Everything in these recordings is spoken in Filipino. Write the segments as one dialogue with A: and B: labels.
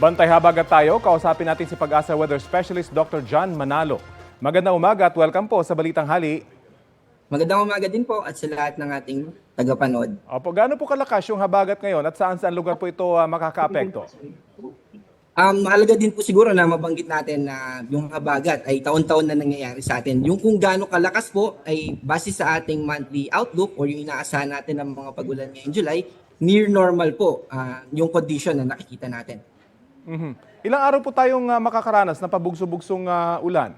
A: Bantay habagat tayo, kausapin natin si Pag-asa Weather Specialist Dr. John Manalo. Magandang umaga at welcome po sa Balitang Hali.
B: Magandang umaga din po at sa lahat ng ating tagapanood.
A: Opo, gaano po kalakas yung habagat ngayon at saan lugar po ito makakaapekto?
B: Mahalaga din po siguro na mabanggit natin na yung habagat ay taon-taon na nangyayari sa atin. Yung kung gaano kalakas po ay base sa ating monthly outlook o yung inaasahan natin ng mga pagulan ngayong July, near normal po yung condition na nakikita natin.
A: Ilang araw po tayong makakaranas ng pabugso-bugsong ulan?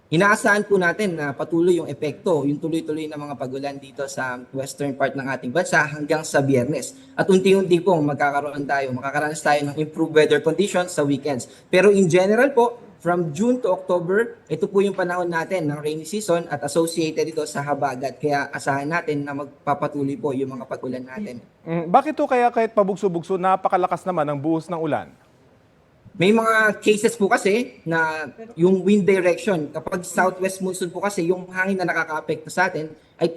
B: Inaasahan po natin na patuloy yung epekto, yung tuloy-tuloy na mga pagulan dito sa western part ng ating bansa hanggang sa Biyernes. At unti-unti pong makakaranas tayo ng improved weather conditions sa weekends. Pero in general po, from June to October, ito po yung panahon natin ng rainy season at associated ito sa habagat. Kaya asahan natin na magpapatuloy po yung mga pagulan natin.
A: Bakit to kaya kahit pabugso-bugso, napakalakas naman ang buhos ng ulan?
B: May mga cases po kasi na yung wind direction, kapag southwest monsoon po kasi, yung hangin na nakakaapekto sa atin ay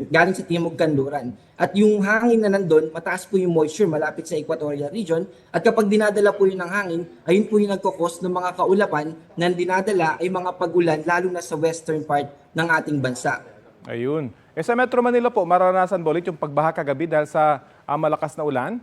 B: galing sa timog kanluran. At yung hangin na nandun, mataas po yung moisture malapit sa equatorial region. At kapag dinadala po yun ng hangin, ayun po yung nagkakos ng mga kaulapan na dinadala ay mga pagulan, lalo na sa western part ng ating bansa.
A: Ayun. Sa Metro Manila po, maranasan ba ulit yung pagbaha kagabi dahil sa malakas na ulan?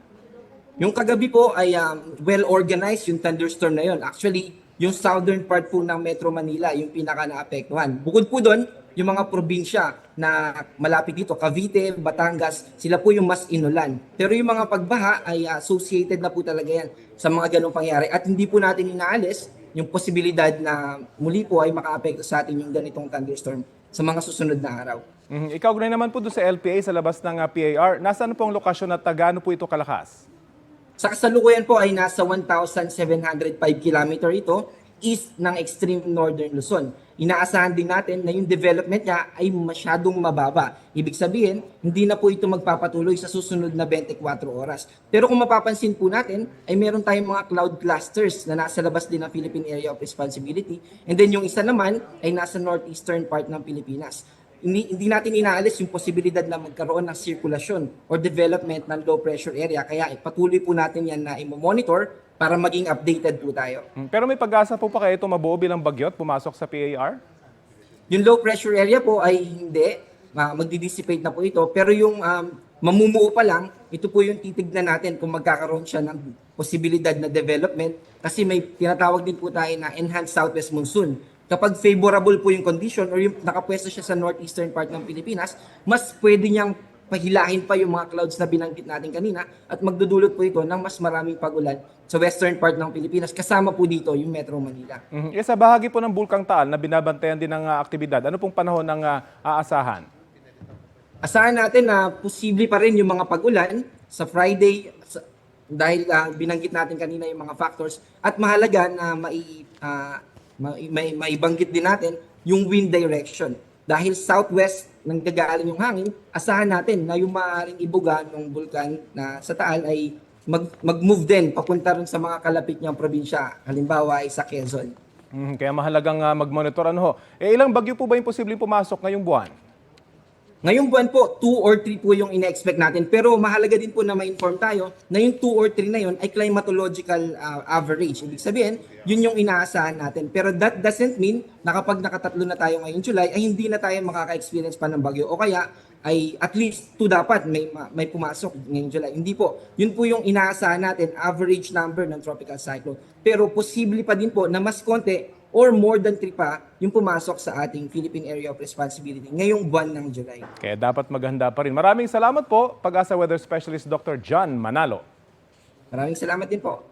B: Yung kagabi po ay well-organized yung thunderstorm na yun. Actually, yung southern part po ng Metro Manila, yung pinaka-naapektuhan. Bukod po doon, yung mga probinsya na malapit dito, Cavite, Batangas, sila po yung mas inulan. Pero yung mga pagbaha ay associated na po talaga yan sa mga ganong pangyari. At hindi po natin inaalis yung posibilidad na muli po ay makaapekto sa atin yung ganitong thunderstorm sa mga susunod na araw.
A: Ikaw na naman po doon sa LPA sa labas ng PAR. Nasaan po ang lokasyon at gaano po ito kalakas?
B: Sa kasalukuyan po ay nasa 1,705 kilometer ito east ng extreme northern Luzon. Inaasahan din natin na yung development niya ay masyadong mababa. Ibig sabihin, hindi na po ito magpapatuloy sa susunod na 24 oras. Pero kung mapapansin po natin, ay meron tayong mga cloud clusters na nasa labas din ng Philippine Area of Responsibility. And then yung isa naman ay nasa northeastern part ng Pilipinas. Hindi natin inaalis yung posibilidad na magkaroon ng sirkulasyon or development ng low pressure area. Kaya patuloy po natin yan na i-monitor para maging updated po tayo.
A: Pero may pag-asa po pa kayo ito mabuo bilang bagyo at pumasok sa PAR?
B: Yung low pressure area po ay hindi. Magdi-dissipate na po ito. Pero yung mamumuo pa lang, ito po yung titignan natin kung magkakaroon siya ng posibilidad na development. Kasi may tinatawag din po tayo na enhanced southwest monsoon. Kapag favorable po yung condition or yung nakapwesto siya sa northeastern part ng Pilipinas, mas pwede niyang pahilahin pa yung mga clouds na binanggit natin kanina at magdudulot po ito ng mas maraming pagulan sa western part ng Pilipinas. Kasama po dito yung Metro Manila.
A: Sa bahagi po ng Bulkang Taal na binabantayan din ng aktibidad, ano pong panahon ng aasahan?
B: Asahan natin na posible pa rin yung mga pagulan sa Friday dahil binanggit natin kanina yung mga factors at mahalaga na maibanggit din natin yung wind direction. Dahil southwest nang gagaling yung hangin, asahan natin na yung maaaring ibuga ng bulkan na sa Taal ay mag-move din papunta rin sa mga kalapit niyang probinsya. Halimbawa ay sa Quezon.
A: Kaya mahalagang mag-monitor. Ilang bagyo po ba yung posibleng pumasok ngayong buwan?
B: Ngayong buwan po, 2 or 3 po yung ina-expect natin. Pero mahalaga din po na ma-inform tayo na yung 2 or 3 na yun ay climatological average. Ibig sabihin, yun yung inaasahan natin. Pero that doesn't mean na kapag nakatatlo na tayo ngayong July, ay hindi na tayo makaka-experience pa ng bagyo. O kaya, ay at least 2 dapat may pumasok ngayong July. Hindi po. Yun po yung inaasahan natin, average number ng tropical cyclone. Pero posible pa din po na mas konti or more than 3 pa yung pumasok sa ating Philippine Area of Responsibility ngayong buwan ng July.
A: Kaya dapat maghanda pa rin. Maraming salamat po, Pag-asa Weather Specialist Dr. John Manalo.
B: Maraming salamat din po.